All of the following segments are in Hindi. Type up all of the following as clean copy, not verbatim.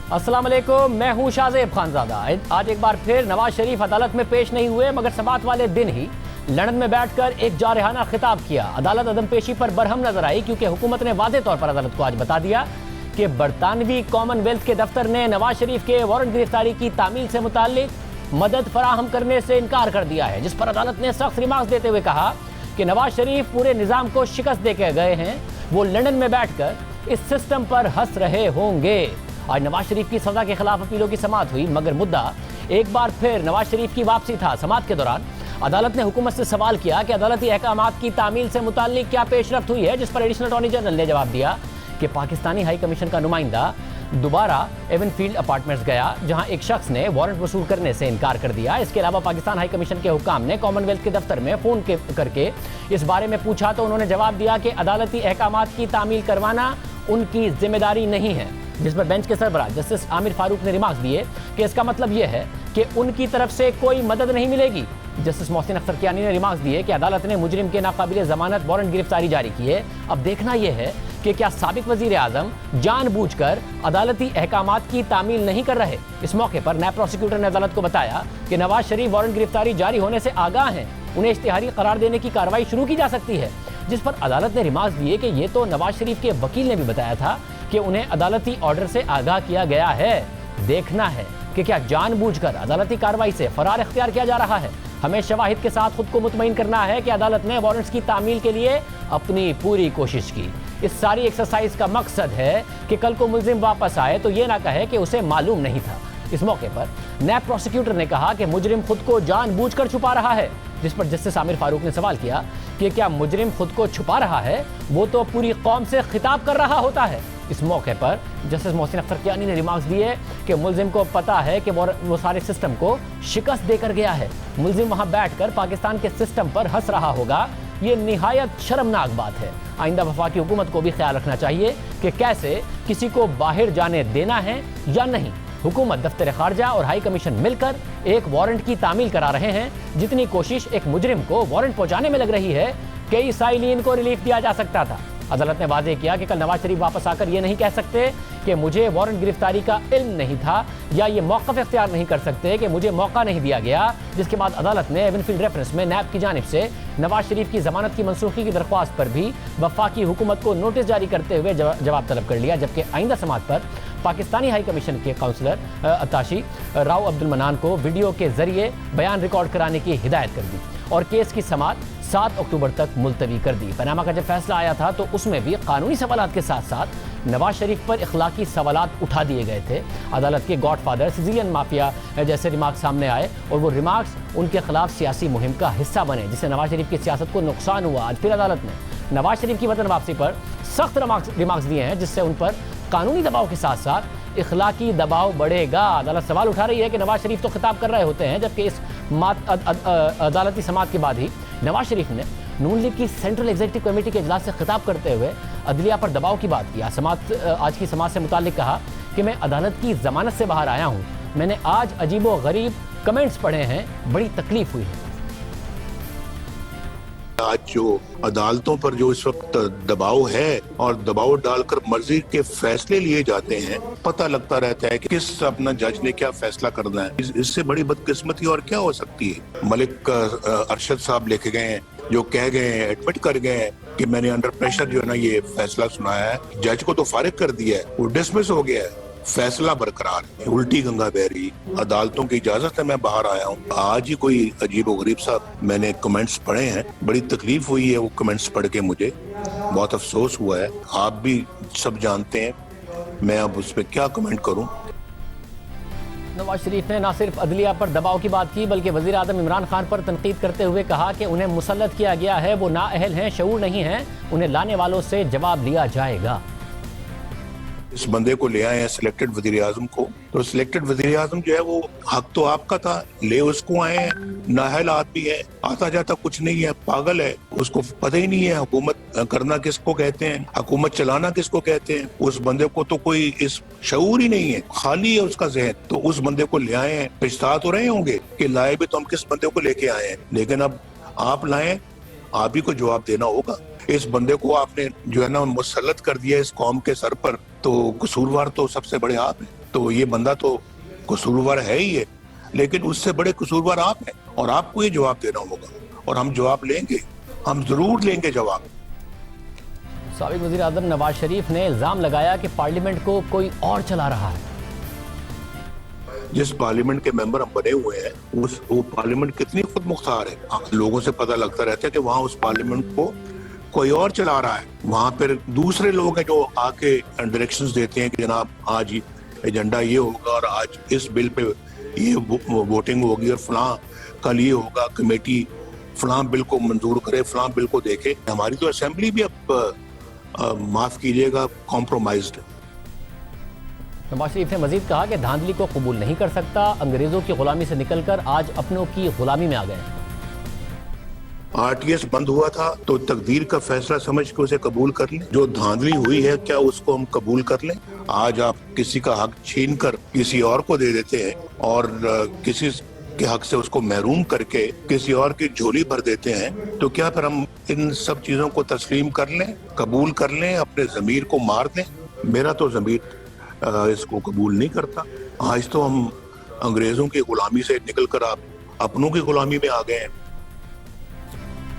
अस्सलाम वालेकुम, मैं हूं शाहजेब खानजादा। आज एक बार फिर नवाज शरीफ अदालत में पेश नहीं हुए, मगर समात वाले दिन ही लंदन में बैठकर एक जारहाना खिताब किया। अदालत अदम पेशी पर बरहम नजर आई क्योंकि हुकूमत ने वाज़ेह तौर पर अदालत को आज बता दिया कि बरतानवी कॉमनवेल्थ के दफ्तर ने नवाज शरीफ के वारंट गिरफ्तारी की तामील से मुताल्लिक मदद फराहम करने से इनकार कर दिया है, जिस पर अदालत ने सख्त रिमार्क्स देते हुए कहा कि नवाज शरीफ पूरे निज़ाम को शिकस्त देकर गए हैं। वो लंदन में बैठकर इस सिस्टम पर हंस रहे होंगे। आज नवाज शरीफ की सजा के खिलाफ अपीलों की समाअत हुई, मगर मुद्दा एक बार फिर नवाज शरीफ की वापसी था। समाअत के दौरान अदालत ने हुकूमत से सवाल किया कि अदालती अहकामात की तामील से मुताल्लिक क्या पेशरफ्त हुई है, जिस पर एडिशनल अटॉर्नी जनरल ने जवाब दिया कि पाकिस्तानी हाई कमीशन का नुमाइंदा दोबारा एवनफील्ड अपार्टमेंट्स गया, जहां एक शख्स ने वारंट वसूल करने से इनकार कर दिया। इसके अलावा पाकिस्तान हाई कमीशन के हुकाम ने कॉमनवेल्थ के दफ्तर में फ़ोन करके इस बारे में पूछा तो उन्होंने जवाब दिया कि अदालती अहकामात की तामील करवाना उनकी जिम्मेदारी नहीं है, जिस पर बेंच के सरबराह जस्टिस आमिर फारूक ने रिमार्क्स दिए कि इसका मतलब यह है कि उनकी तरफ से कोई मदद नहीं मिलेगी। जस्टिस मोहसिन अख्तर कियानी ने रिमार्क्स दिए कि अदालत ने मुजरिम के नाकाबिले जमानत वारंट गिरफ्तारी जारी की है। अब देखना यह है कि क्या साबिक वजीर आजम जानबूझकर अदालती अहकामात की तामील नहीं कर रहे। इस मौके पर नायब प्रोसिक्यूटर ने अदालत को बताया कि नवाज शरीफ वारंट गिरफ्तारी जारी होने से आगाह हैं, उन्हें इश्तिहारी करार देने की कार्रवाई शुरू की जा सकती है, जिस पर अदालत ने रिमार्क्स दिए कि ये तो नवाज शरीफ के वकील ने भी बताया था कि उन्हें अदालती ऑर्डर से आगाह किया गया है। देखना है कि क्या जानबूझकर अदालती कार्रवाई से फरार इख्तियार किया जा रहा है। हमें शवाहिद के साथ खुद को मुतमईन करना है कि अदालत ने वारंट्स की तामील के लिए अपनी पूरी कोशिश की। इस सारी एक्सरसाइज का मकसद है कि कल को मुल्जिम वापस आए तो ये ना कहे कि उसे मालूम नहीं था। इस मौके पर नायब प्रोसिक्यूटर ने कहा कि मुजरिम खुद को जानबूझकर छुपा रहा है, जिस पर जस्टिस आमिर फारूक ने सवाल किया कि क्या मुजरिम खुद को छुपा रहा है, वो तो पूरी कौम से खिताब कर रहा होता है। इस मौके पर जस्टिस मोहसिन अख्तर कियानी ने रिमार्क्स दिए कि मुल्जिम को पता है कि वो सारे सिस्टम को शिकस्त देकर गया है। मुल्जिम वहां बैठकर पाकिस्तान के सिस्टम पर हंस रहा होगा। ये निहायत शर्मनाक बात है। आइंदा वफाकी हुकूमत को भी ख्याल रखना चाहिए कि कैसे किसी को बाहर जाने देना है या नहीं। हुकूमत, दफ्तर खारजा और हाई कमीशन मिलकर एक वारंट की तामील करा रहे हैं। जितनी कोशिश एक मुजरिम को वारंट पहुंचाने में लग रही है, कई साइलिन को रिलीफ दिया जा सकता था। अदालत ने वाज़ेह किया कि कल नवाज शरीफ वापस आकर ये नहीं कह सकते कि मुझे वारंट गिरफ्तारी का इल्म नहीं था, या ये मौक़िफ़ इख्तियार नहीं कर सकते कि मुझे मौका नहीं दिया गया। जिसके बाद अदालत ने एवनफील्ड रेफरेंस में नैब की जानिब से नवाज शरीफ की जमानत की मनसूखी की दरख्वास्त पर भी वफाकी हुकूमत को नोटिस जारी करते हुए जवाब तलब कर लिया। जबकि आइंदा समात पर पाकिस्तानी हाई कमीशन के काउंसलर अताशी राव अब्दुल मनान को वीडियो के जरिए बयान रिकॉर्ड कराने की हिदायत कर दी और केस की समात 7 अक्टूबर तक मुलतवी कर दी। पनामा का जब फैसला आया था तो उसमें भी कानूनी सवालात के साथ साथ नवाज शरीफ पर इखलाकी सवालात उठा दिए गए थे। अदालत के गॉडफादर, सिजिलियन माफिया जैसे रिमार्क्स सामने आए और वो रिमार्क्स उनके खिलाफ सियासी मुहिम का हिस्सा बने, जिससे नवाज शरीफ की सियासत को नुकसान हुआ। आज फिर अदालत ने नवाज शरीफ की वतन वापसी पर सख्त रिमार्क्स दिए हैं, जिससे उन पर कानूनी दबाव के साथ साथ इखलाकी दबाव बढ़ेगा। अदालत सवाल उठा रही है कि नवाज शरीफ तो खिताब कर रहे होते हैं, जबकि इस अदालती समाअत के बाद ही नवाज शरीफ ने नून लीग की सेंट्रल एग्जीक्यूटिव कमेटी के इजलास से खिताब करते हुए अदलिया पर दबाव की बात की। आज की समाअत से मुताल्लिक कहा कि मैं अदालत की जमानत से बाहर आया हूँ, मैंने आज अजीबो गरीब कमेंट्स पढ़े हैं, बड़ी तकलीफ हुई है। आज जो अदालतों पर जो इस वक्त दबाव है और दबाव डालकर मर्जी के फैसले लिए जाते हैं, पता लगता रहता है कि किस अपना जज ने क्या फैसला करना है। इससे बड़ी बदकिस्मती और क्या हो सकती है। मलिक अरशद साहब लेके गए हैं, जो कह गए हैं, एडमिट कर गए हैं कि मैंने अंडर प्रेशर जो है ना ये फैसला सुनाया है। जज को तो फारिग कर दिया है, वो डिसमिस हो गया है, फैसला बरकरार है। उल्टी गंगा बह रही। अदालतों की इजाजत है, मैं बाहर आया हूँ। आज ही कोई अजीब गरीब साहब मैंने कमेंट्स पढ़े हैं, बड़ी तकलीफ हुई है वो कमेंट्स पढ़ के, मुझे बहुत अफसोस हुआ है। आप भी सब जानते हैं, मैं अब उस पर क्या कमेंट करूँ। नवाज शरीफ ने न सिर्फ अदलिया पर दबाव की बात की, बल्कि वज़ीर आज़म इमरान खान पर तनकीद करते हुए कहा कि उन्हें मुसल्लत किया गया है, वो नाअहल हैं, शऊर नहीं हैं, उन्हें लाने वालों से जवाब लिया जाएगा। इस बंदे को ले आए हैं सिलेक्टेड वजीर आजम को, तो सिलेक्टेड वजीर आजम जो है वो हक तो आपका था, ले उसको आए हैं। नाअहल आदमी है, आता जाता कुछ नहीं है, पागल है, उसको पता ही नहीं है हुकूमत करना किसको कहते हैं, हुकूमत चलाना किसको कहते हैं। उस बंदे को तो कोई इस शऊर ही नहीं है, खाली है उसका जहन। तो उस बंदे को ले आए हैं, पछता तो रहे होंगे कि लाए भी तो हम किस बंदे को लेके आए हैं, लेकिन अब आप लाए, आप ही को जवाब देना होगा। इस बंदे को आपने जो है ना मुसल्लत कर दिया इस कौम के सर पर, तो कसूरवार तो सबसे बड़े आप हैं। तो ये बंदा तो कसूरवार है ही है, लेकिन उससे बड़े कसूरवार आप हैं और आपको ये जवाब देना होगा और हम जवाब लेंगे, हम जरूर लेंगे जवाब। साबिक वज़ीर आज़म नवाज शरीफ ने इल्जाम लगाया कि पार्लियामेंट को कोई और चला रहा है। जिस पार्लियामेंट के मेंबर हम बने हुए हैं वो पार्लियामेंट कितनी खुद मुख्तार है। लोगों से पता लगता रहता है कि वहाँ उस पार्लियामेंट को कोई और चला रहा है। वहाँ पर दूसरे लोग हैं जो आके डायरेक्शंस देते हैं कि जनाब आज एजेंडा ये होगा और आज इस बिल पे ये वोटिंग होगी और फलां कल ये होगा, कमेटी फलां बिल को मंजूर करे, फलां बिल को देखे। हमारी तो असेंबली भी अब माफ कीजिएगा कॉम्प्रोमाइज्ड है। नवाज शरीफ ने मजीद कहा कि धांधली को कबूल नहीं कर सकता, अंग्रेजों की गुलामी से निकलकर आज अपनों की गुलामी में आ गए। आरटीएस बंद हुआ था तो तकदीर का फैसला समझ के उसे कबूल कर लें। जो धांधली हुई है क्या उसको हम कबूल कर लें? आज आप किसी का हक छीन कर किसी और को दे देते हैं और किसी के हक से उसको महरूम करके किसी और की झोली भर देते हैं, तो क्या फिर हम इन सब चीजों को तस्लीम कर लें, कबूल कर लें, अपने ज़मीर को मार दें? मेरा तो ज़मीर इसको कबूल नहीं करता। आज तो हम अंग्रेजों की गुलामी से निकलकर आप अपनों की गुलामी में आ गए हैं।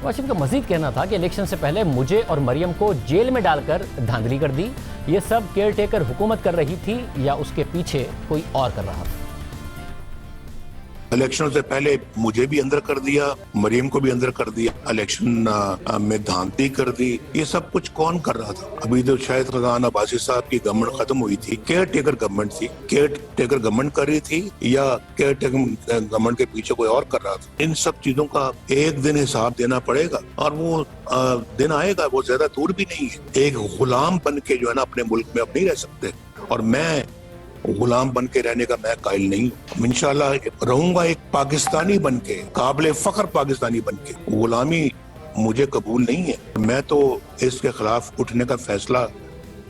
नवाज शरीफ का मजीद कहना था कि इलेक्शन से पहले मुझे और मरियम को जेल में डालकर धांधली कर दी। ये सब केयर टेकर हुकूमत कर रही थी या उसके पीछे कोई और कर रहा था? इलेक्शन से पहले मुझे भी अंदर कर दिया, मरियम को भी अंदर कर दिया, इलेक्शन में धांधली कर दी। ये सब कुछ कौन कर रहा था? अभी तो शायद रज़ान अब्बासी साहब की गवर्नमेंट खत्म हुई थी, केयर टेकर गवर्नमेंट थी। केयर टेकर गवर्नमेंट कर रही थी या केयर टेकर गवर्नमेंट के पीछे कोई और कर रहा था? इन सब चीजों का एक दिन हिसाब देना पड़ेगा और वो दिन आएगा, वो ज्यादा दूर भी नहीं है। एक गुलाम बन के जो है ना अपने मुल्क में अब नहीं रह सकते और मैं गुलाम बन के रहने का मैं कायल नहीं हूँ। इंशाल्लाह रहूंगा एक पाकिस्तानी बन के, काबिल फख्र पाकिस्तानी बन के। गुलामी मुझे कबूल नहीं है। मैं तो इसके खिलाफ उठने का फैसला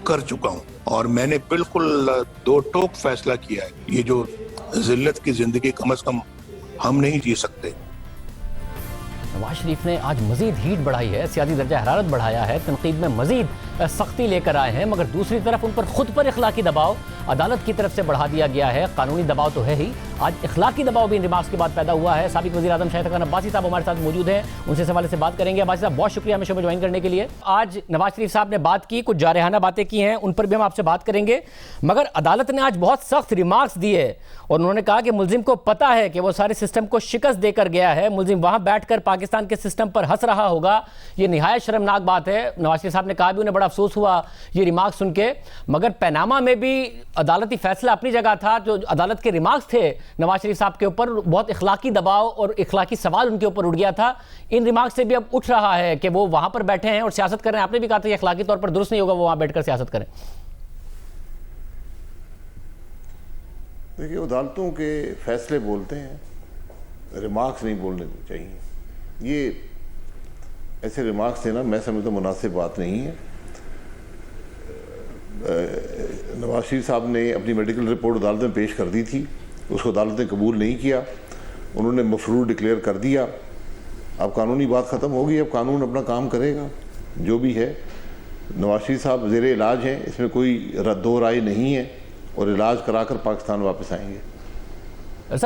कर चुका हूँ और मैंने बिल्कुल दो टोक फैसला किया है। ये जो जिल्लत की जिंदगी कम से कम हम नहीं जी सकते। नवाज शरीफ ने आज मजीद हीट बढ़ाई है, सियासी दर्जा हरारत बढ़ाया है, तनकीद में मजीद सख्ती लेकर आए हैं, मगर दूसरी तरफ उन पर खुद पर इखलाकी दबाव अदालत की तरफ से बढ़ा दिया गया है। कानूनी दबाव तो है ही, आज इखलाकी दबाव भी इन रिमार्क्स के बाद पैदा हुआ है। साबिक वज़ीर आज़म शाहिद खान अब्बासी साहब हमारे साथ मौजूद हैं, उनसे इस हवाले से बात करेंगे। अब्बासी साहब बहुत शुक्रिया हमें शो में ज्वाइन करने के लिए। आज नवाज शरीफ साहब ने बात की, कुछ जारहाना बातें की हैं, उन पर भी हम आपसे बात करेंगे, मगर अदालत ने आज बहुत सख्त रिमार्क्स दिए और उन्होंने कहा कि मुल्जिम को पता है कि वो सारे सिस्टम को शिकस्त देकर गया है, मुल्जिम वहां बैठकर पाकिस्तान के सिस्टम पर हंस रहा होगा। ये निहायत शर्मनाक बात है। नवाज शरीफ साहब ने कहा भी उन्हें बड़ा अफसोस हुआ ये रिमार्क्स सुन के, मगर पनामा में भी अदालती फैसला अपनी जगह था। जो अदालत के रिमार्क्स थे नवाज शरीफ साहब के ऊपर, बहुत इखलाकी दबाव और इखलाकी सवाल उनके ऊपर उठ गया था। इन रिमार्क्स से भी अब उठ रहा है कि वो वहां पर बैठे हैं और सियासत कर रहे हैं। आपने भी कहा था कि इखलाकी तौर पर दुरुस्त नहीं होगा वो वहां बैठकर सियासत करें। देखिए, अदालतों के फैसले बोलते हैं, रिमार्क्स नहीं बोलने चाहिए। ये ऐसे रिमार्क्स देना मैं समझता मुनासिब बात नहीं है। नवाज शरीफ साहब ने अपनी मेडिकल रिपोर्ट अदालत में पेश कर दी थी, उसको अदालत ने कबूल नहीं किया, उन्होंने मफरूर डिक्लेयर कर दिया। अब कानूनी बात ख़त्म होगी, अब कानून अपना काम करेगा जो भी है। नवाज शरीफ साहब ज़ेर इलाज हैं, इसमें कोई दो राय नहीं है और इलाज कराकर पाकिस्तान वापस आएंगे।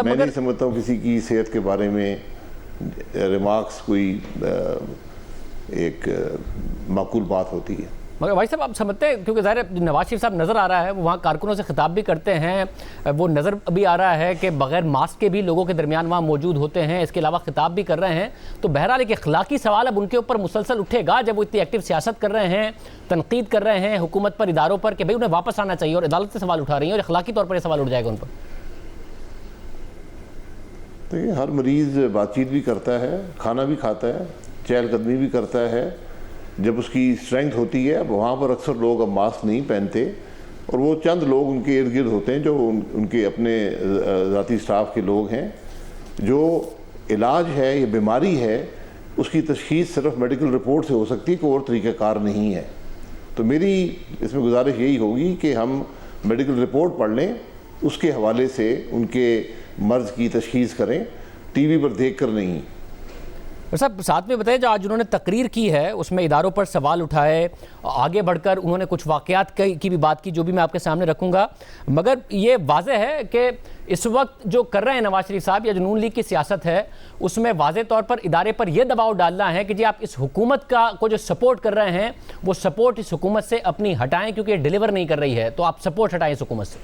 मैं नहीं समझता हूँ किसी की सेहत के बारे में रिमार्क्स कोई एक माकूल बात होती है। मगर भाई साहब आप समझते हैं, क्योंकि ज़ाहिर है नवाज शरीफ साहब नज़र आ रहा है, वो वहाँ कारकुनों से खिताब भी करते हैं, वो नज़र भी आ रहा है कि बगैर मास्क के भी लोगों के दरमियान वहाँ मौजूद होते हैं, इसके अलावा खिताब भी कर रहे हैं। तो बहरहाल एक अखलाकी सवाल अब उनके ऊपर मुसलसल उठेगा जब वो इतनी एक्टिव सियासत कर रहे हैं, तनकीद कर रहे हैं हुकूमत पर, इदारों पर, कि भाई उन्हें वापस आना चाहिए, और अदालत से सवाल उठा रही है और अखलाकी तौर पर यह सवाल उठ जाएगा उन पर। देखिए, हर मरीज़ बातचीत भी करता है, खाना भी खाता है, चहलकदमी भी करता है जब उसकी स्ट्रेंथ होती है। अब वहाँ पर अक्सर लोग अब मास्क नहीं पहनते और वो चंद लोग उनके इर्द गिर्द होते हैं जो उनके अपने ज़ाती स्टाफ के लोग हैं। जो इलाज है या बीमारी है उसकी तशख़ीस सिर्फ मेडिकल रिपोर्ट से हो सकती है, कोई और तरीक़ाकार नहीं है। तो मेरी इसमें गुजारिश यही होगी कि हम मेडिकल रिपोर्ट पढ़ लें, उसके हवाले से उनके मर्ज़ की तशख़ीस करें, टीवी पर देख कर नहीं। साहब साथ में बताइए, जो आज उन्होंने तकरीर की है उसमें इदारों पर सवाल उठाए, आगे बढ़कर उन्होंने कुछ वाक़यात की भी बात की जो भी मैं आपके सामने रखूंगा, मगर ये वाज़ेह है कि इस वक्त जो कर रहे हैं नवाज शरीफ साहब या जो नून लीग की सियासत है उसमें वाज़ेह तौर पर इदारे पर यह दबाव डालना है कि जी आप इस हुकूमत को जो सपोर्ट कर रहे हैं वो सपोर्ट इस हुकूमत से अपनी हटाएं, क्योंकि ये डिलीवर नहीं कर रही है, तो आप सपोर्ट हटाएं इस हुकूमत से।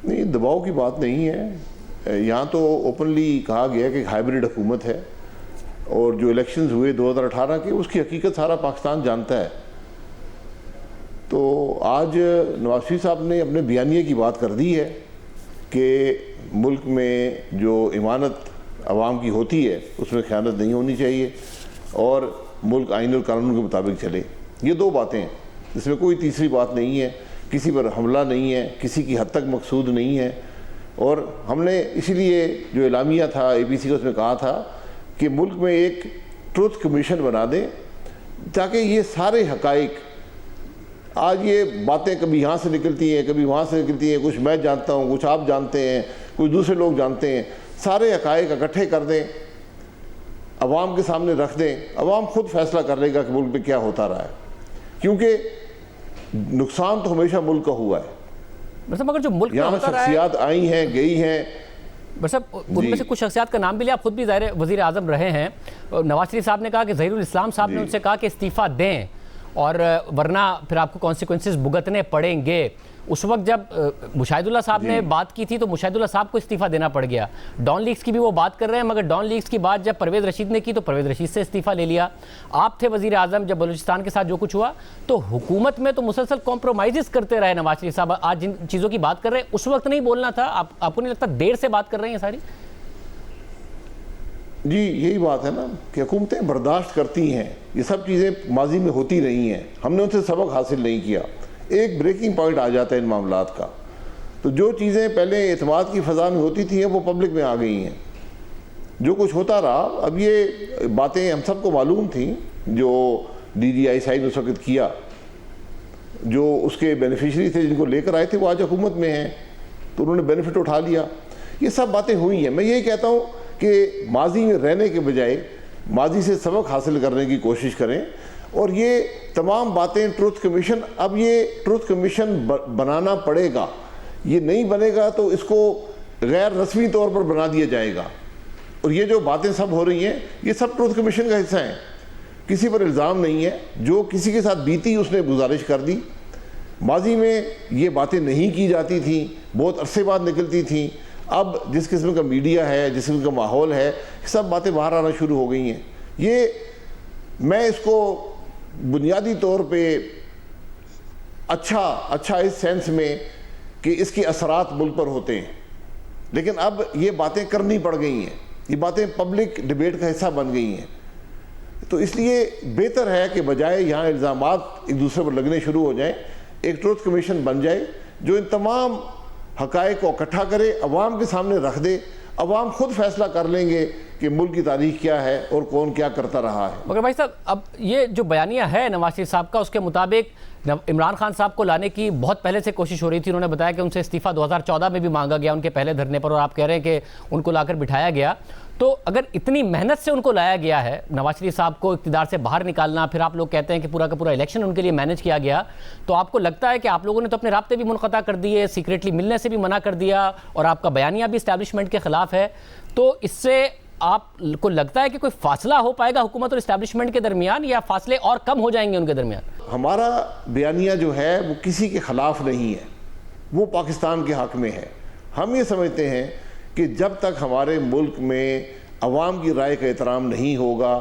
नहीं, दबाव की बात नहीं है। यहाँ तो ओपनली कहा गया कि हाइब्रिड हुकूमत है और जो इलेक्शंस हुए 2018 के उसकी हकीकत सारा पाकिस्तान जानता है। तो आज नवाज शरीफ साहब ने अपने बयानिए की बात कर दी है कि मुल्क में जो इमानत अवाम की होती है उसमें ख़यानत नहीं होनी चाहिए और मुल्क आइन और कानून के मुताबिक चले। ये दो बातें हैं, इसमें कोई तीसरी बात नहीं है, किसी पर हमला नहीं है, किसी की हद तक मकसूद नहीं है। और हमने इसीलिए जो एलामिया था APC का उसमें कहा था कि मुल्क में एक ट्रुथ कमीशन बना दें ताकि ये सारे हकाइक, आज ये बातें कभी यहाँ से निकलती हैं कभी वहाँ से निकलती हैं, कुछ मैं जानता हूँ कुछ आप जानते हैं कुछ दूसरे लोग जानते हैं, सारे हकाइक इकट्ठे कर दें, अवाम के सामने रख दें, अवाम खुद फैसला कर लेगा कि मुल्क में क्या होता रहा है, क्योंकि नुकसान तो हमेशा मुल्क का हुआ है। मतलब अगर जो मुल्क यहाँ शख्सियात आई हैं गई हैं, बस उनमें से कुछ शख्सियात का नाम भी लिया, आप खुद भी ज़ाहिर वज़ीर आज़म रहे हैं। नवाज शरीफ साहब ने कहा कि ज़हीरुल इस्लाम साहब ने उनसे कहा कि इस्तीफ़ा दें और वरना फिर आपको कॉन्सिक्वेंसेस भुगतने पड़ेंगे। उस वक्त जब मुशाहिदुल्लाह साहब ने बात की थी तो मुशाहिदुल्लाह साहब को इस्तीफ़ा देना पड़ गया। डॉन लीग्स की भी वो बात कर रहे हैं, मगर डॉन लीग्स की बात जब परवेज़ रशीद ने की तो परवेज़ रशीद से इस्तीफ़ा ले लिया। आप थे वज़ीर आज़म जब बलूचिस्तान के साथ जो कुछ हुआ, तो हुकूमत में तो मुसलसल कॉम्प्रोमाइज़ करते रहे नवाज शरीफ साहब। आज जिन चीज़ों की बात कर रहे हैं उस वक्त नहीं बोलना था, आपको नहीं लगता देर से बात कर रहे हैं सारी? जी यही बात है ना कि हुकूमतें बर्दाश्त करती हैं, ये सब चीज़ें माजी में होती रही हैं, हमने उनसे सबक हासिल नहीं किया। एक ब्रेकिंग पॉइंट आ जाता है इन मामलात का, तो जो चीज़ें पहले एतमाद की फ़ज़ा में होती थी वो पब्लिक में आ गई हैं। जो कुछ होता रहा, अब ये बातें हम सबको मालूम थी, जो DGI साइड ने उस वक्त किया, जो उसके बेनिफिशरी थे जिनको लेकर आए थे वो आज हुकूमत में हैं, तो उन्होंने बेनिफिट उठा लिया। ये सब बातें हुई हैं। मैं यही कहता हूँ कि माजी में रहने के बजाय माजी से सबक हासिल करने की कोशिश करें, और ये तमाम बातें ट्रुथ कमीशन, अब ये ट्रुथ कमीशन बनाना पड़ेगा, ये नहीं बनेगा तो इसको गैर रस्मी तौर पर बना दिया जाएगा। और ये जो बातें सब हो रही हैं ये सब ट्रुथ कमीशन का हिस्सा हैं, किसी पर इल्ज़ाम नहीं है, जो किसी के साथ बीती उसने गुजारिश कर दी। माजी में ये बातें नहीं की जाती थी, बहुत अरसे बाद निकलती थी, अब जिस किस्म का मीडिया है, जिस किस्म का माहौल है, सब बातें बाहर आना शुरू हो गई हैं। ये मैं इसको बुनियादी तौर पे अच्छा इस सेंस में कि इसके असरात मुल्क पर होते हैं, लेकिन अब ये बातें करनी पड़ गई हैं, ये बातें पब्लिक डिबेट का हिस्सा बन गई हैं। तो इसलिए बेहतर है कि बजाय यहाँ इल्ज़ामात एक दूसरे पर लगने शुरू हो जाएं, एक ट्रुथ कमीशन बन जाए जो इन तमाम हक़ाइक़ को इकट्ठा करे, अवाम के सामने रख दे, अवाम खुद फैसला कर लेंगे कि मुल्क की तारीख क्या है और कौन क्या करता रहा है। मगर भाई साहब, अब ये जो बयानिया है नवाज शरीफ साहब का, उसके मुताबिक इमरान खान साहब को लाने की बहुत पहले से कोशिश हो रही थी। उन्होंने बताया कि उनसे इस्तीफ़ा 2014 में भी मांगा गया उनके पहले धरने पर, और आप कह रहे हैं कि उनको लाकर बिठाया गया। तो अगर इतनी मेहनत से उनको लाया गया है, नवाज शरीफ साहब को इक़्तिदार से बाहर निकालना, फिर आप लोग कहते हैं कि पूरा का पूरा इलेक्शन उनके लिए मैनेज किया गया, तो आपको लगता है कि आप लोगों ने तो अपने राब्ते भी मुनक़ता कर दिए, सीक्रेटली मिलने से भी मना कर दिया, और आपका बयानिया भी इस्टेब्लिशमेंट के ख़िलाफ़ है, तो इससे आपको लगता है कि कोई फासला हो पाएगा हुकूमत और इस्टेब्लिशमेंट के दरमियान, या फासले और कम हो जाएंगे उनके दरमियान? हमारा बयानिया जो है वो किसी के ख़िलाफ़ नहीं है, वो पाकिस्तान के हक़ में है। हम ये समझते हैं कि जब तक हमारे मुल्क में अवाम की राय का एहतराम नहीं होगा,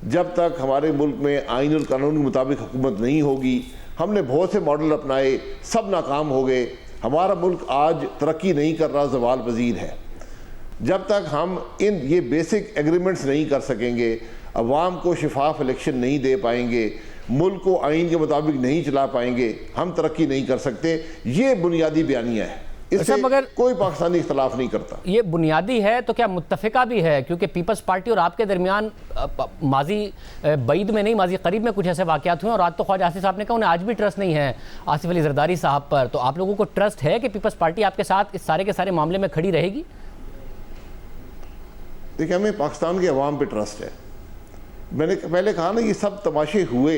जब तक हमारे मुल्क में आइन और कानून के मुताबिक हुकूमत नहीं होगी, हमने बहुत से मॉडल अपनाए, सब नाकाम हो गए, हमारा मुल्क आज तरक्की नहीं कर रहा, ज़वाल पज़ीर है। जब तक हम ये बेसिक एग्रीमेंट्स नहीं कर सकेंगे, अवाम को शफाफ इलेक्शन नहीं दे पाएंगे, मुल्क को आइन के मुताबिक नहीं चला पाएंगे, हम तरक्की नहीं कर सकते। ये बुनियादी बयानिया है, इससे मगर कोई पाकिस्तानी इख्तलाफ नहीं करता। ये बुनियादी है तो क्या मुत्तफ़िका भी है? क्योंकि पीपल्स पार्टी और आपके दरमियान माजी बईद में नहीं, माजी करीब में कुछ ऐसे वाक़यात हुए, और आज तो ख्वाजा आसिफ साहब ने कहा उन्हें आज भी ट्रस्ट नहीं है आसिफ अली जरदारी साहब पर। तो आप लोगों को ट्रस्ट है कि पीपल्स पार्टी आपके साथ इस सारे के सारे मामले में खड़ी रहेगी? देखिए, हमें पाकिस्तान के अवाम पे ट्रस्ट है। मैंने पहले कहा ना, ये सब तमाशे हुए।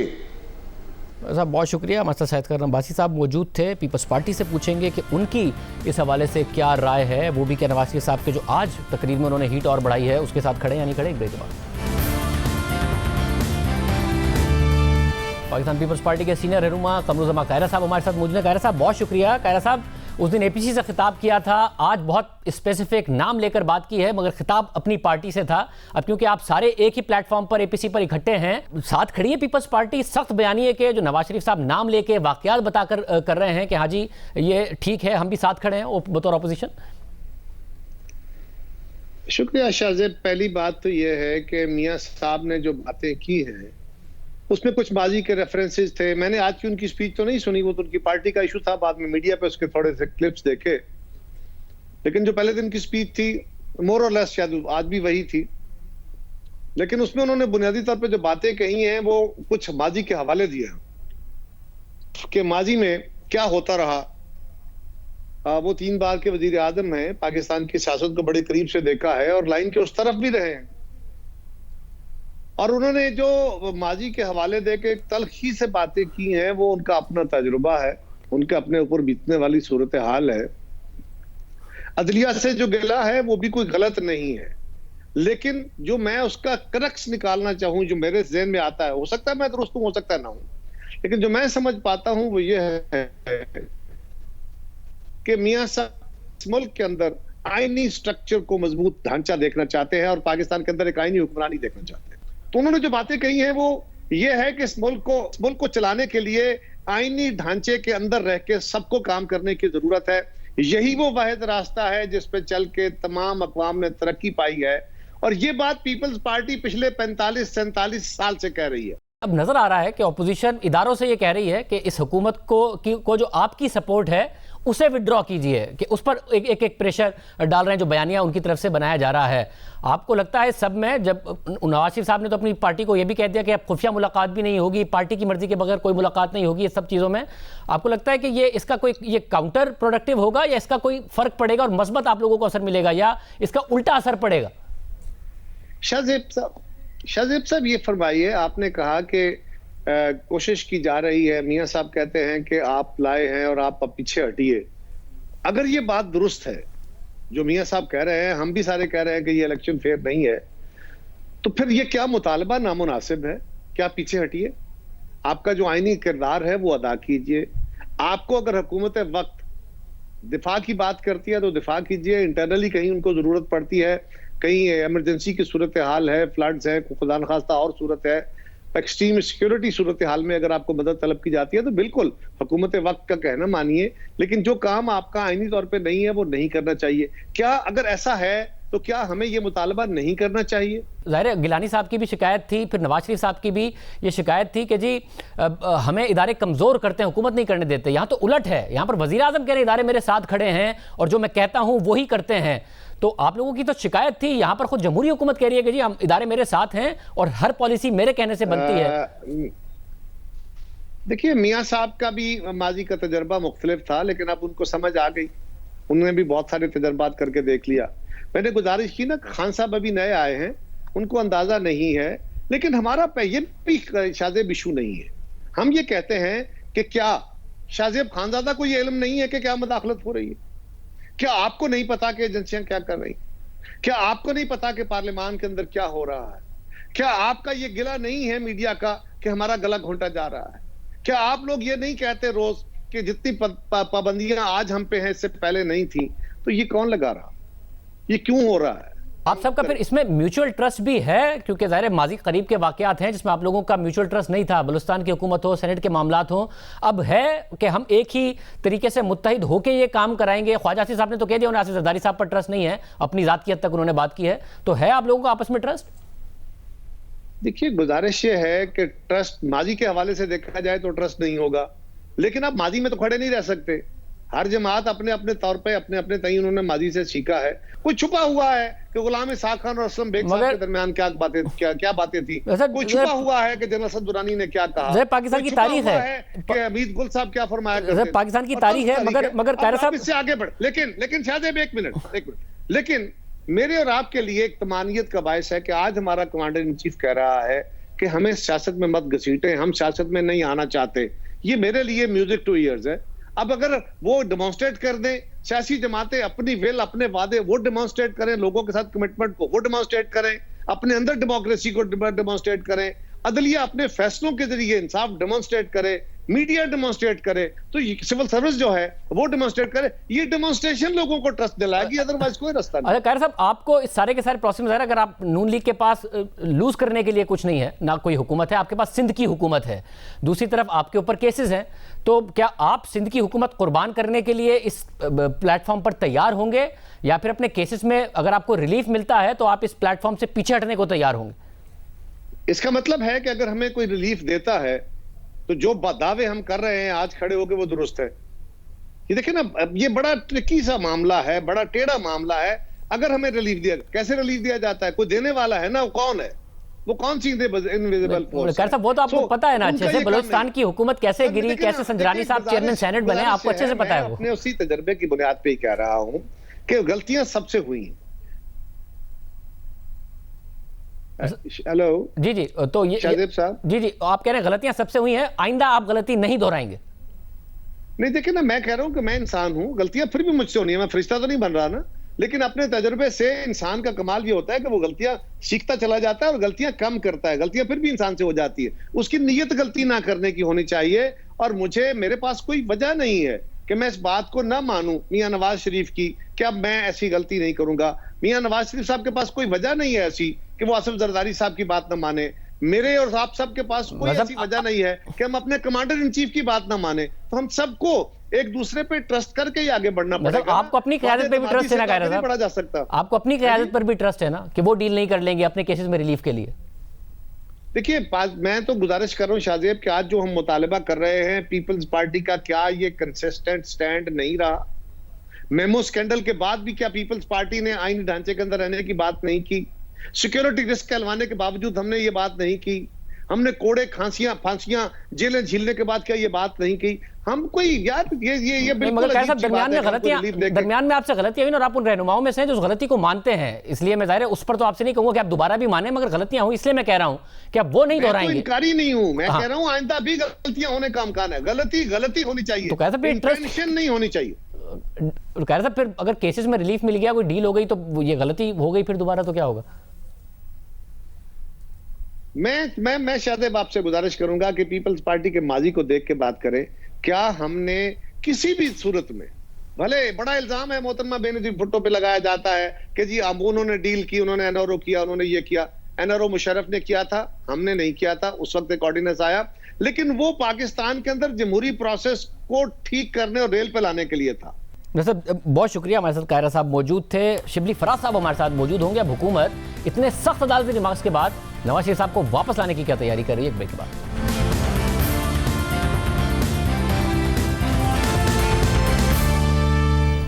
साहब बहुत शुक्रिया। हमारे साथ शाहिद करम अब्बासी साहब मौजूद थे। पीपल्स पार्टी से पूछेंगे कि उनकी इस हवाले से क्या राय है। वो भी क्या नवाज शरीफ साहब के जो आज तकरीर में उन्होंने हीट और बढ़ाई है उसके साथ खड़े या नहीं खड़े। एक ब्रेक के बाद पाकिस्तान पीपल्स पार्टी के सीनियर रहनुमा कमरुज़्ज़मा कायरा साहब हमारे साथ मौजूद हैं। कायरा साहब बहुत शुक्रिया। कायरा साहब, उस दिन एपीसी से खिताब किया था, आज बहुत स्पेसिफिक नाम लेकर बात की है, मगर खिताब अपनी पार्टी से था। अब क्योंकि आप सारे एक ही प्लेटफॉर्म पर एपीसी पर इकट्ठे हैं, साथ खड़ी है पीपल्स पार्टी सख्त बयानिए के जो नवाज शरीफ साहब नाम लेके वाकयात बताकर कर रहे हैं कि हाँ जी ये ठीक है, हम भी साथ खड़े हैं बतौर अपोजिशन। शुक्रिया शाहजेब। पहली बात तो यह है कि मियां साहब ने जो बातें की हैं उसमें कुछ माजी के रेफरेंसेस थे। मैंने आज की उनकी स्पीच तो नहीं सुनी, वो तो उनकी पार्टी का इशू था, बाद में मीडिया पे उसके थोड़े से क्लिप्स देखे। लेकिन जो पहले दिन की स्पीच थी मोर और लेस शायद आज भी वही थी, लेकिन उसमें उन्होंने बुनियादी तौर पे जो बातें कही हैं वो कुछ माजी के हवाले दिए हैं कि माजी में क्या होता रहा। वो 3 बार के वजीर आजम हैं, पाकिस्तान की सियासत को बड़े करीब से देखा है और लाइन के उस तरफ भी रहे हैं। और उन्होंने जो माजी के हवाले दे के तलखी से बातें की हैं वो उनका अपना तजुर्बा है, उनके अपने ऊपर बीतने वाली सूरत हाल है। अदलिया से जो गिला है वो भी कोई गलत नहीं है, लेकिन जो मैं उसका क्रक्स निकालना चाहूं, जो मेरे ज़हन में आता है, हो सकता है मैं दुरुस्त हूं, हो सकता है ना हूं, लेकिन जो मैं समझ पाता हूं वो ये है कि मियां साहब इस मुल्क के अंदर आईनी स्ट्रक्चर को मजबूत ढांचा देखना चाहते हैं और पाकिस्तान के अंदर एक आईनी हुक्मरानी देखना चाहते हैं। तो उन्होंने जो बातें कही हैं वो ये है कि इस मुल्क को चलाने के लिए आईनी ढांचे के अंदर रह के सबको काम करने की जरूरत है। यही वो वाहिद रास्ता है जिस पे चल के तमाम अक़वाम ने तरक्की पाई है, और ये बात पीपल्स पार्टी पिछले 45-47 साल से कह रही है। अब नजर आ रहा है कि ऑपोजिशन इदारों से ये कह रही है कि इस हुकूमत को जो आपकी सपोर्ट है उसे विड्रॉ कीजिए, कि उस पर एक प्रेशर डाल रहे हैं जो बयानिया उनकी तरफ से बनाया जा रहा है। आपको लगता है सब में, जब नवाज शरीफ साहब ने तो अपनी पार्टी को यह भी कह दिया कि अब खुफिया मुलाकात भी नहीं होगी, पार्टी की मर्जी के बगैर कोई मुलाकात नहीं होगी, ये सब चीज़ों में आपको लगता है कि इसका कोई काउंटर प्रोडक्टिव होगा या इसका कोई फर्क पड़ेगा और मस्बत आप लोगों को असर मिलेगा, या इसका उल्टा असर पड़ेगा? शाहजेब साहब ये फरमाइए, आपने कहा कि कोशिश की जा रही है, मियां साहब कहते हैं कि आप लाए हैं और आप अब पीछे हटिए। अगर ये बात दुरुस्त है जो मियां साहब कह रहे हैं, हम भी सारे कह रहे हैं कि ये इलेक्शन फेयर नहीं है, तो फिर ये क्या मुतालबा नामुनासिब है? क्या पीछे हटिए, आपका जो आईनी किरदार है वो अदा कीजिए। आपको अगर हुकूमत वक्त दिफा की बात करती है तो दिफा कीजिए। इंटरनली कहीं उनको जरूरत पड़ती है, कहीं इमरजेंसी की सूरत हाल है, फ्लड्स है, खुदा न खास्ता और सूरत है, एक्सट्रीम सिक्योरिटी सूरत हाल में अगर आपको मदद तलब की जाती है तो बिल्कुल हुकूमत वक्त का कहना मानिए, लेकिन जो काम आपका आईनी तौर पे नहीं है वो नहीं करना चाहिए। क्या अगर ऐसा है तो क्या हमें ये मुतालबा नहीं करना चाहिए? ज़ाहिर है गिलानी साहब की भी शिकायत थी, फिर नवाज शरीफ साहब की भी ये शिकायत थी कि जी हमें इदारे कमज़ोर करते हैं, हुकूमत नहीं करने देते। यहाँ तो उलट है, यहाँ पर वज़ीर आज़म कह रहे इदारे मेरे साथ खड़े हैं और जो मैं कहता हूँ वही करते हैं। तो आप लोगों की तो शिकायत थी, यहाँ पर खुद जमहूरी हुकूमत कह रही है कि जी हम इदारे मेरे साथ हैं और हर पॉलिसी मेरे कहने से बनती है। देखिए, मियां साहब का भी माजी का तजर्बा मुख्तलिफ था, लेकिन अब उनको समझ आ गई, उन्होंने भी बहुत सारे तजर्बात करके देख लिया। मैंने गुजारिश की ना, खान साहब अभी नए आए हैं, उनको अंदाजा नहीं है, लेकिन हमारा ये भी शाहजेब इशू नहीं है। हम ये कहते हैं कि क्या शाहजेब खानजादा को ये इल्म नहीं है कि क्या मुदाखलत हो रही है? क्या आपको नहीं पता कि एजेंसियां क्या कर रही? क्या आपको नहीं पता कि पार्लियामान के अंदर क्या हो रहा है? क्या आपका ये गिला नहीं है मीडिया का कि हमारा गला घोंटा जा रहा है? क्या आप लोग ये नहीं कहते रोज कि जितनी पाबंदियां आज हम पे हैं इससे पहले नहीं थी? तो ये कौन लगा रहा? ये क्यों हो रहा है? आप सबका फिर इसमें म्यूचुअल ट्रस्ट भी है, क्योंकि ज़ाहिर माजी करीब के वाकयात हैं जिसमें आप लोगों का म्यूचुअल ट्रस्ट नहीं था, बलूचिस्तान की हुकूमत हो, सेनेट के मामलात हो, अब है कि हम एक ही तरीके से मुत्तहिद होकर ये काम कराएंगे। ख्वाजा आसिफ साहब ने तो कह दिया उन्हें आसिफ जरदारी साहब पर ट्रस्ट नहीं है, अपनी ज़ात की हद तक उन्होंने बात की है, तो है आप लोगों का आपस में ट्रस्ट? देखिए, गुजारिश ये है कि ट्रस्ट माजी के हवाले से देखा जाए तो ट्रस्ट नहीं होगा, लेकिन आप माजी में तो खड़े नहीं रह सकते। हर जमात अपने अपने तौर पे अपने अपने तय उन्होंने माजी से सीखा है। कोई छुपा हुआ है कि गुलाम इसाक खान और असलम बेग साहब के दरमियान क्या बातें थी? कोई छुपा हुआ है कि जनरल असद दुरानी ने क्या कहा? पाकिस्तान की तारीख है कि हमीद गुल साहब क्या फरमाया करते थे? पाकिस्तान की तारीख है, मगर कायरा साहब इससे आगे बढ़, लेकिन शाहजेब एक मिनट, लेकिन मेरे और आपके लिए एक तमानियत का बायस है कि आज हमारा कमांडर इन चीफ कह रहा है कि हमें सियासत में मत घसीटें, हम सियासत में नहीं आना चाहते। ये मेरे लिए म्यूजिक टू ईयर्स है। अब अगर वो डेमोन्स्ट्रेट कर दें, सियासी जमातें अपनी विल, अपने वादे वो डेमोन्स्ट्रेट करें, लोगों के साथ कमिटमेंट को वो डेमोन्स्ट्रेट करें, अपने अंदर डेमोक्रेसी को डेमोन्स्ट्रेट करें, अदलिया अपने फैसलों के जरिए इंसाफ डेमोन्स्ट्रेट करे, मीडिया डेमोन्स्ट्रेट करे, तो सिविल सर्विस जो है वो डेमोन्स्ट्रेट करे। ये डेमोन्स्ट्रेशन लोगों को ट्रस्ट दिलाएगी, अदरवाइज कोई रास्ता नहीं। अच्छा खैर साहब, आपको इस सारे के सारे प्रोसेस में अगर आप नून लीग के पास लूज करने के लिए कुछ नहीं है, ना कोई हुकूमत है, आपके पास सिंध की हुकूमत है, दूसरी तरफ आपके ऊपर केसेस हैं, तो क्या आप सिंध की हुकूमत कुर्बान करने के लिए इस प्लेटफॉर्म पर तैयार होंगे, या फिर अपने केसेस में अगर आपको रिलीफ मिलता है तो आप इस प्लेटफॉर्म से पीछे हटने को तैयार होंगे? इसका मतलब है कि अगर हमें कोई रिलीफ देता है तो जो दावे हम कर रहे हैं आज खड़े होकर वो दुरुस्त है। ये देखिए ना, ये बड़ा ट्रिकी सा मामला है, बड़ा टेढ़ा मामला है। अगर हमें रिलीफ दिया, कैसे रिलीफ दिया जाता है? कोई देने वाला है ना, वो कौन है? वो कौन सी इनविजिबल फोर्स है? वो तो आपको पता है ना अच्छे से, बलूचिस्तान की हुकूमत कैसे गिरी, कैसे संजरानी साहब चेयरमैन सेनेट बने, आपको अच्छे से पता है। वो अपने उसी तजर्बे की बुनियाद पे ही कह रहा हूं कि गलतियां सबसे हुई हैं। हेलो जी जी, तो ये शाहजेब साहब, जी आप कह रहे हैं गलतियां सबसे हुई हैं, आइंदा आप गलती नहीं दोहराएंगे? नहीं देखिए ना, मैं कह रहा हूं कि मैं इंसान हूं, गलतियां फिर भी मुझसे होनी है, मैं फरिश्ता तो नहीं बन रहा ना। लेकिन अपने तजुर्बे से इंसान का कमाल ये होता है कि वो गलतियां सीखता चला जाता है और गलतियां कम करता है। गलतियां फिर भी इंसान से हो जाती है, उसकी नीयत गलती ना करने की होनी चाहिए। और मेरे पास कोई वजह नहीं है कि मैं इस बात को ना मानूं मियां नवाज शरीफ की कि अब मैं ऐसी गलती नहीं करूंगा। मियां नवाज शरीफ साहब के पास कोई वजह नहीं है ऐसी कि वो आसिफ जरदारी साहब की बात ना माने। मेरे और आप सब के पास कोई ऐसी वजह नहीं है कि हम अपने कमांडर इन चीफ की बात ना माने। तो हम सबको एक दूसरे पे ट्रस्ट करके ही आगे बढ़ना पड़ेगा। आपको अपनी क़यादत पे भी ट्रस्ट है ना, कह रहा बढ़ा जा सकता। आपको अपनी क़यादत पर भी ट्रस्ट है ना कि वो डील नहीं कर लेंगे अपने केसेस में रिलीफ के लिए? देखिए, मैं तो गुजारिश कर रहा हूं शाहजेब कि आज जो हम मुतालबा कर रहे हैं पीपल्स पार्टी का, क्या ये कंसिस्टेंट स्टैंड नहीं रहा? मेमो स्कैंडल के बाद भी क्या पीपल्स पार्टी ने आईनी ढांचे के अंदर रहने की बात नहीं की? सिक्योरिटी रिस्क कहलवाने के बावजूद हमने ये बात नहीं की? हमने कोड़े, खांसियां, फांसियां, जेलें झीलने के बाद क्या ये बात नहीं की? हम कोई यार ये बिल्कुल दरमियान में आपसे गलतियां हुई और आप उन रहनुमाओं में से हैं जो उस गलती को मानते हैं, इसलिए मैं जाहिर है उस पर तो आपसे नहीं कहूंगा कि आप दोबारा भी माने, मगर गलतियां हुई इसलिए मैं कह रहा हूं कि आप वो नहीं दोहराएंगे। इनकारी नहीं हूं मैं, कह रहा हूं आइंदा भी गलतियां होने का इम्कान है। गलती होनी चाहिए, तो कैसा इंटेंशन नहीं होनी चाहिए। कह रहा था फिर अगर केसेस में रिलीफ मिल गया, कोई डील हो गई, तो ये गलती हो गई फिर दोबारा तो क्या होगा? मैं शायद आपसे गुजारिश करूंगा कि पीपल्स पार्टी के माजी को देख के बात करें। क्या हमने किसी भी सूरत में, भले बड़ा इल्जाम है मोहतरमा बेनजीर भुट्टो पे लगाया जाता है कि जी अब उन्होंने डील की, उन्होंने एनआरओ किया, उन्होंने ये किया। एनआरओ मुशर्रफ ने किया था, हमने नहीं किया था। उस वक्त एक ऑर्डिनेंस आया, लेकिन वो पाकिस्तान के अंदर जमहूरी प्रोसेस को ठीक करने और रेल पे लाने के लिए था। वैसे बहुत शुक्रिया, हमारे साथ कायरा साहब मौजूद थे, शिबली फराज साहब हमारे साथ मौजूद होंगे। अब हुकूमत इतने सख्त अदालती रिमार्क्स के बाद नवाज शरीफ साहब को वापस लाने की क्या तैयारी कर रही है, एक ब्रेक के बाद।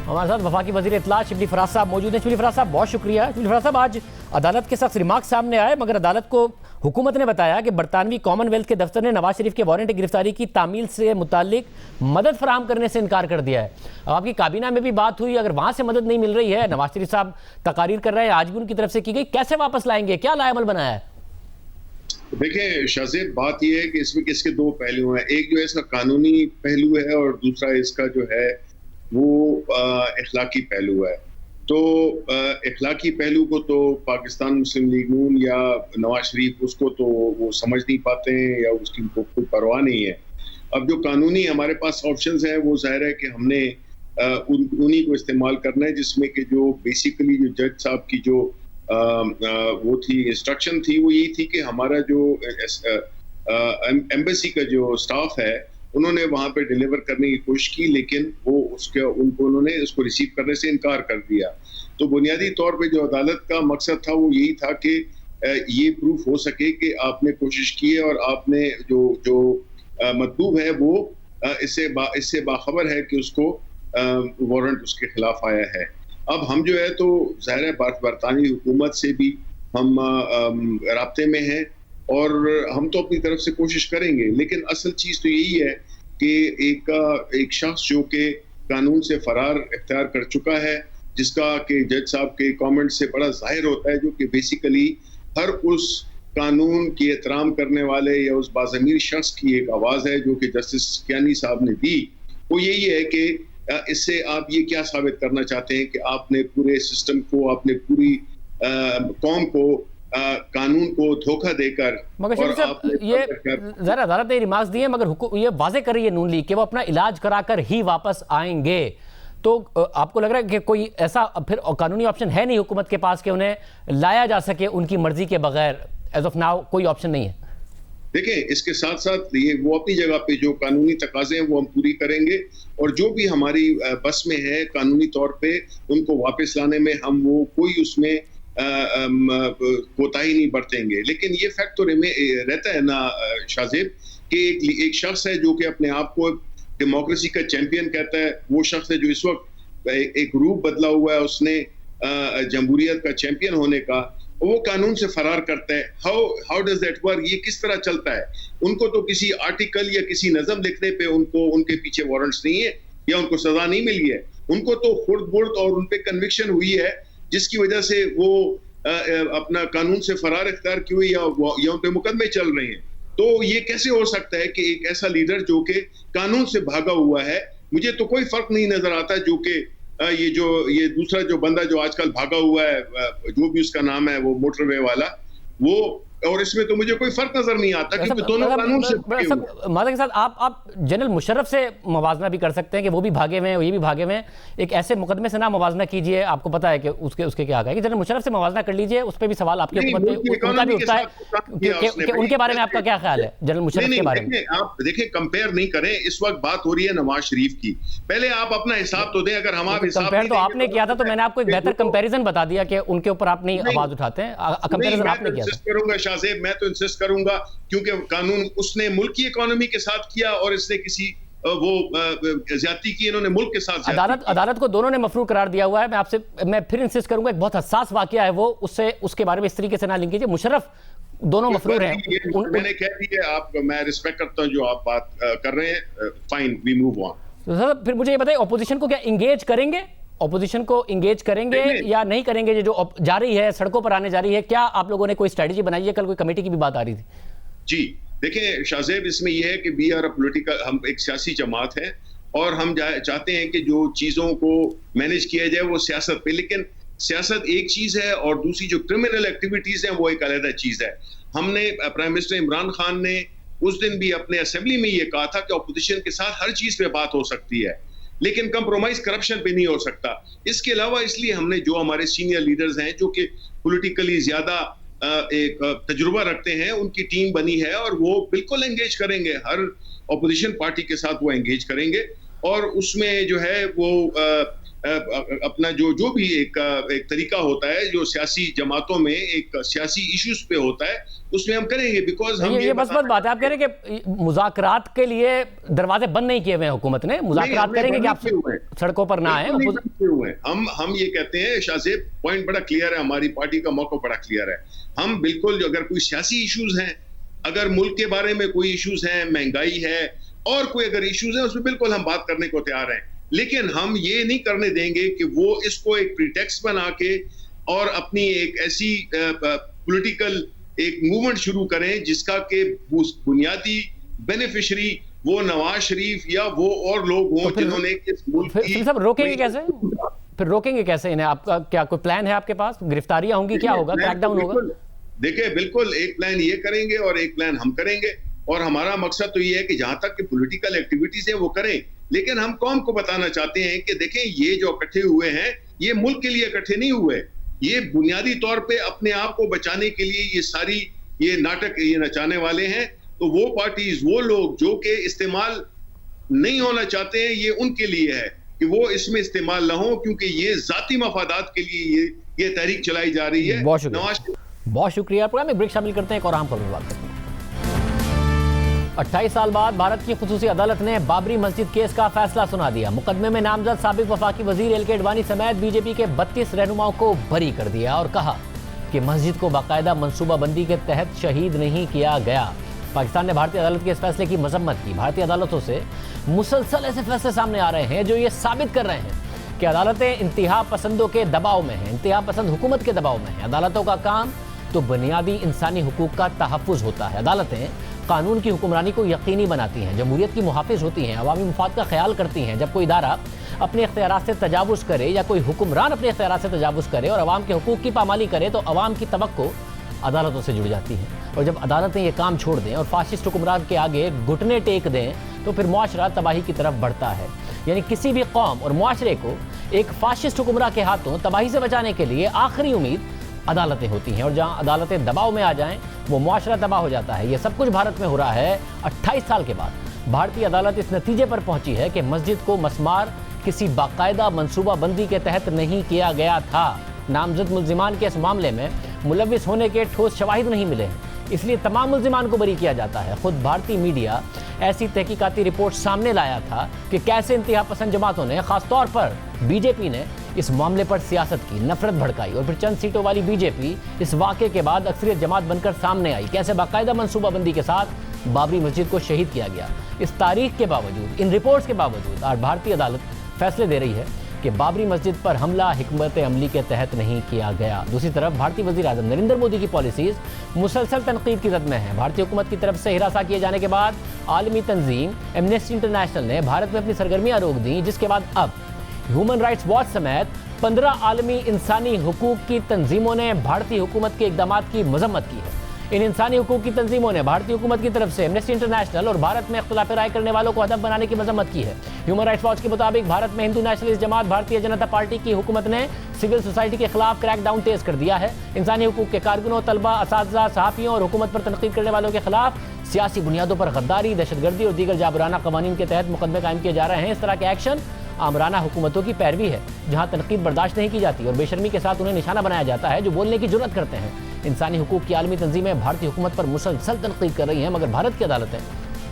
हमारे साथ वफाकी वजीर इत्तला शिबली फराज साहब मौजूद हैं। शिबली फराज साहब बहुत शुक्रिया। शिबली फराज साहब, आज अदालत के सख्त रिमार्क सामने आए, मगर अदालत को हुकूमत ने बताया कि बरतानवी कॉमनवेल्थ के दफ्तर ने नवाज शरीफ के वारंट गिरफ्तारी की तामील से मुतालिक मदद फराहम करने से इनकार कर दिया है। अब आपकी काबीना में भी बात हुई, अगर वहां से मदद नहीं मिल रही है, नवाज शरीफ साहब तकारीर कर रहे हैं, आज भी उनकी तरफ से की गई, कैसे वापस लाएंगे, क्या लाएमल बनाया है? देखिए शाहजेब, बात यह है कि इसमें इसके दो पहलू हैं। एक जो है इसका कानूनी पहलू है और दूसरा इसका जो है वो इखलाकी पहलू है। तो इखलाकी पहलू को तो पाकिस्तान मुस्लिम लीग नून या नवाज शरीफ उसको तो वो समझ नहीं पाते हैं या उसकी कोई परवाह नहीं है। अब जो कानूनी हमारे पास ऑप्शंस हैं वो जाहिर है कि हमने उन्हीं को इस्तेमाल करना है, जिसमें कि जो बेसिकली जो जज साहब की जो वो थी इंस्ट्रक्शन थी वो यही थी कि हमारा जो एम्बेसी का जो स्टाफ है उन्होंने वहां पे डिलीवर करने की कोशिश की, लेकिन वो उन्होंने उसको रिसीव करने से इनकार कर दिया। तो बुनियादी तौर पे जो अदालत का मकसद था वो यही था कि ये प्रूफ हो सके कि आपने कोशिश की है और आपने जो मतलूब है वो इससे बाखबर है कि उसको वारंट उसके खिलाफ आया है। अब हम जो है तो ज़ाहिर है बरतानवी हुकूमत से भी हम राब्ते में हैं और हम तो अपनी तरफ से कोशिश करेंगे, लेकिन असल चीज़ तो यही है कि एक शख्स जो कि कानून से फरार इख्तियार कर चुका है जिसका कि जज साहब के कमेंट से बड़ा जाहिर होता है, जो कि बेसिकली हर उस कानून की एहतराम करने वाले या उस बाज़मीर शख्स की एक आवाज़ है जो कि जस्टिस कियानी साहब ने दी। वो यही है कि इससे आप ये क्या साबित करना चाहते हैं कि आपने पूरे सिस्टम को, आपने पूरी कौम को, कानून को धोखा देकर, मगर शरीफ साहब ये जरा अदालत ने रिमार्क्स दिए, मगर ये वाजे कर रही है नून लीग कि वो अपना इलाज कराकर ही वापस आएंगे। तो आपको लग रहा है कि कोई ऐसा फिर कानूनी ऑप्शन है नहीं हुकूमत के पास कि उन्हें लाया जा सके उनकी मर्जी के बगैर? एज ऑफ नाउ कोई ऑप्शन नहीं है। देखिए, इसके साथ साथ ये वो अपनी जगह पे जो कानूनी तकाजे हैं वो हम पूरी करेंगे, और जो भी हमारी बस में है कानूनी तौर पे उनको वापस लाने में हम वो कोई उसमें कोताही नहीं बरतेंगे। लेकिन ये फैक्ट तो रहता है ना शाहजेब कि एक शख्स है जो कि अपने आप को डेमोक्रेसी का चैंपियन कहता है, वो शख्स है जो इस वक्त एक रूप बदला हुआ है उसने जमहूरियत का चैंपियन होने का, वो कानून से फरार करता है। How does that work? ये किस तरह चलता है? उनको तो किसी आर्टिकल या किसी नज़म लिखने पे उनको उनके पीछे वारंट्स नहीं है या उनको सजा नहीं मिली है, उनको तो खुर्द बुर्द और उन पे कन्विक्शन हुई है जिसकी वजह से वो अपना कानून से फरार इख्तियार की हुई या उन पे मुकदमे चल रहे हैं। तो ये कैसे हो सकता है कि एक ऐसा लीडर जो कि कानून से भागा हुआ है, मुझे तो कोई फर्क नहीं नजर आता जो कि ये दूसरा जो बंदा जो आजकल भागा हुआ है, जो भी उसका नाम है, वो मोटरवे वाला, वो, और इसमें तो मुझे कोई फर्क नजर नहीं आता क्योंकि दोनों कानून से मादा के साथ आप जनरल मुशर्रफ से मुवाजना भी कर सकते हैं कि वो भी भागे हुए हैं, ये भी भागे हुए हैं। एक ऐसे मुकदमे से ना मुवाजना कीजिए, आपको पता है कि उसके क्या है कि जनरल मुशर्रफ से मुवाजना कर लीजिए, उस पर भी सवाल आपकी हुकूमत पे उनका भी उठता है कि उनके बारे में आपका क्या ख्याल है जनरल मुशर्रफ के बारे में? आप देखिए, कंपेयर नहीं करें। इस वक्त बात हो रही है नवाज शरीफ की, पहले आप अपना हिसाब तो दें। अगर हम आप हिसाब कंपेयर तो आपने किया था, तो मैंने आपको एक बेहतर कंपैरिजन बता दिया कि उनके ऊपर आप नहीं आवाज उठाते हैं। कंपैरिजन आपने किया था। शाहजेब, मैं तो इंसिस्ट करूंगा क्योंकि कानून उसने मुल्क की इकोनॉमी के साथ किया और इसने किसी वो ज्यादती की, इन्होंने मुल्क के साथ अदालत को दोनों ने मफरूर करार दिया हुआ है। मैं फिर इंसिस्ट करूंगा, एक बहुत हसास वाकया है वो, उसके बारे में इस तरीके से ना लिंक कीजिए। मुशर्रफ दोनों मफरूर हैं। मैंने कह दिया, आप, मैं रिस्पेक्ट करता हूं जो आप बात कर रहे हैं। Fine, we move on. तो सर फिर मुझे ये बताइए, ऑपोजिशन को क्या इंगेज करेंगे? ऑपोजिशन को इंगेज करेंगे या नहीं करेंगे? जो जा रही है, सड़कों पर आने जा रही है, क्या आप लोगों ने कोई स्ट्रेटजी बनाई है? कल कोई कमेटी की भी बात आ रही थी। जी देखिए शाहजेब, इसमें यह है कि वी आर अ पॉलिटिकल, हम एक सियासी जमात है और हम चाहते हैं कि जो चीज़ों को मैनेज किया जाए वो सियासत पे, लेकिन सियासत एक चीज़ है और दूसरी जो क्रिमिनल एक्टिविटीज़ हैं वो एक अलग चीज़ है। हमने प्राइम मिनिस्टर इमरान खान ने उस दिन भी अपने असेंबली में ये कहा था कि अपोजिशन के साथ हर चीज़ पे बात हो सकती है, लेकिन कंप्रोमाइज करप्शन पे नहीं हो सकता। इसके अलावा इसलिए हमने जो हमारे सीनियर लीडर्स हैं जो कि पॉलिटिकली ज्यादा एक तजुर्बा रखते हैं, उनकी टीम बनी है और वो बिल्कुल एंगेज करेंगे, हर ऑपोजिशन पार्टी के साथ वो एंगेज करेंगे और उसमें जो है वो अपना जो भी एक तरीका होता है जो सियासी जमातों में एक सियासी इश्यूज पे होता है उसमें हम करेंगे। बिकॉज हम ये बस बात है, आप कह रहे हैं कि मुज़ाकरात के लिए दरवाजे बंद नहीं किए हुए हैं हुकूमत ने, मुज़ाकरात करेंगे कि आप सड़कों पर ना आए। हम ये कहते हैं शाहजेब, पॉइंट बड़ा क्लियर है, हमारी पार्टी का मौका बड़ा क्लियर है। हम बिल्कुल अगर कोई सियासी इश्यूज हैं, अगर मुल्क के बारे में कोई इश्यूज हैं, महंगाई है और कोई अगर इश्यूज हैं, उसमें बिल्कुल हम बात करने को तैयार हैं, लेकिन हम ये नहीं करने देंगे कि वो इसको एक प्रीटेक्स्ट बना के और अपनी एक ऐसी पॉलिटिकल एक मूवमेंट शुरू करें जिसका के बुनियादी बेनिफिशियरी वो नवाज शरीफ या वो और लोग हों जिन्होंने इस मुल्क की। सब रोकेंगे कैसे? फिर रोकेंगे कैसे इन्हें? आपका क्या कोई प्लान है आपके पास? गिरफ्तारियां होंगी, क्या होगा, क्रैकडाउन होगा? देखिए बिल्कुल, एक प्लान ये करेंगे और एक प्लान हम करेंगे और हमारा मकसद तो ये है कि जहां तक कि पॉलिटिकल एक्टिविटीज है वो करें, लेकिन हम कौम को बताना चाहते हैं कि देखें ये जो इकट्ठे हुए हैं ये मुल्क के लिए इकट्ठे नहीं हुए, ये बुनियादी तौर पे अपने आप को बचाने के लिए ये सारी ये नाटक ये नचाने वाले हैं। तो वो पार्टीज, वो लोग जो कि इस्तेमाल नहीं होना चाहते हैं, ये उनके लिए है कि वो इसमें इस्तेमाल ना हो, क्योंकि ये जाती मफादात के लिए ये तहरीक चलाई जा रही है। बहुत शुक्रिया। प्रोग्राम में ब्रेक शामिल करते हैं, एक और अहम खबर बात करते हैं। 28 साल बाद भारत की खुसूसी अदालत ने बाबरी मस्जिद केस का फैसला सुना दिया। मुकदमे में नामजद साबिक वफाकी वजीर एल के अडवाणी समेत बीजेपी के 32 रहनुमाओं को बरी कर दिया और कहा कि मस्जिद को बाकायदा मनसूबाबंदी के तहत शहीद नहीं किया गया। पाकिस्तान ने भारतीय अदालत के इस फैसले की मजम्मत की। भारतीय अदालतों से मुसलसल ऐसे फैसले सामने आ रहे हैं जो ये साबित कर रहे हैं कि अदालतें इंतहा पसंदों के दबाव में हैं, इंतहा पसंद हुकूमत के दबाव में हैं। अदालतों का काम तो बुनियादी इंसानी हुकूक का तहफ़्फ़ुज़ होता है। अदालतें कानून की हुक्मरानी को यकीनी बनाती हैं, जमहूरियत की मुहाफ़िज़ होती हैं, अवामी मुफाद का ख्याल करती हैं। जब कोई इदारा अपने इख्तियारात से तजावुज़ करे या कोई हुक्मरान अपने इख्तियारात से तजावुज़ करे और अवाम के हुकूक की पामाली करे तो अवाम की तवक्को अदालतों से जुड़ जाती है। और जब अदालतें ये काम छोड़ दें और फाशिस्ट हुक्मरान के आगे घुटने टेक दें तो फिर मुआशरा तबाही की तरफ बढ़ता है। यानी किसी भी कौम और मुआशरे को एक फाशिस्ट हुक्मरान के हाथों तबाही से बचाने के लिए आखिरी उम्मीद अदालतें होती हैं, और जहां अदालतें दबाव में आ जाएं वो मुआशरा तबाह हो जाता है। ये सब कुछ भारत में हो रहा है 28 साल के बाद। भारतीय अदालत इस नतीजे पर पहुंची है कि मस्जिद को मसमार किसी बाकायदा मनसूबाबंदी के तहत नहीं किया गया था। नामजद मुल्जिमान के इस मामले में मुलविस होने के ठोस शवाहिद नहीं मिले हैं, इसलिए तमाम मुल्जिमान को बरी किया जाता है। खुद भारतीय मीडिया ऐसी तहकीकाती रिपोर्ट सामने लाया था कि कैसे इंतहा पसंद जमातों ने, खासतौर पर बीजेपी ने इस मामले पर सियासत की, नफरत भड़काई और फिर चंद सीटों वाली बीजेपी इस वाक़े के बाद अक्सरियत जमात बनकर सामने आई। कैसे बाकायदा मनसूबाबंदी के साथ बाबरी मस्जिद को शहीद किया गया। इस तारीख के बावजूद, इन रिपोर्ट्स के बावजूद आज भारतीय अदालत फैसले दे रही है कि बाबरी मस्जिद पर हमला हिकमत अमली के तहत नहीं किया गया। दूसरी तरफ भारतीय वज़ीर आज़म नरेंद्र मोदी की पॉलिसीज़ मुसलसल तनकीद की जद में है। भारतीय हुकूमत की तरफ से हिरासा किए जाने के बाद आलमी तंजीम एमनेस्टी इंटरनेशनल ने भारत में अपनी सरगर्मियाँ रोक दी, जिसके बाद अब ह्यूमन राइट्स वॉच समेत 15 आलमी इंसानी हुकूक की तंजीमों ने भारतीय हुकूमत के इक़दाम की मजम्मत की है। इन इंसानी हुकूक की तंजीमों ने भारतीय हुकूमत की तरफ से एमनेस्टी इंटरनेशनल और भारत में इख्तिलाफ राय करने वालों को हदफ बनाने की मजम्मत की है। ह्यूमन राइट्स वॉच के मुताबिक भारत में हिंदू नेशनलिस्ट जमात भारतीय जनता पार्टी की हुकूमत ने सिविल सोसाइटी के खिलाफ क्रैकडाउन तेज कर दिया है। इंसानी हुकूक के कारकुनों, तलबा, असातिज़ा, सहाफ़ियों और हुकूमत पर तनकीद करने वालों के खिलाफ सियासी बुनियादों पर गद्दारी, दहशतगर्दी और दीगर जाबराना कवानीन के तहत मुकदमे कायम किए जा रहे हैं। इस तरह के एक्शन आमराना हुकूमतों की पैरवी है, जहां तनकीद बर्दाश्त नहीं की जाती और बेशर्मी के साथ उन्हें निशाना बनाया जाता है जो बोलने की जुर्रत करते हैं। इंसानी हुकूक की आलमी तंजीमें भारतीय हुकूमत पर मुसलसल तनकीद कर रही हैं, मगर भारत की अदालतें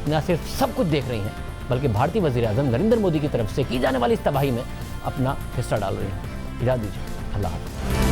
न सिर्फ सब कुछ देख रही हैं बल्कि भारतीय वज़ीर आज़म नरेंद्र मोदी की तरफ से की जाने वाली इस तबाही में अपना हिस्सा डाल रही हैं। इजाज़त दीजिए, अल्लाह हाफ़िज़।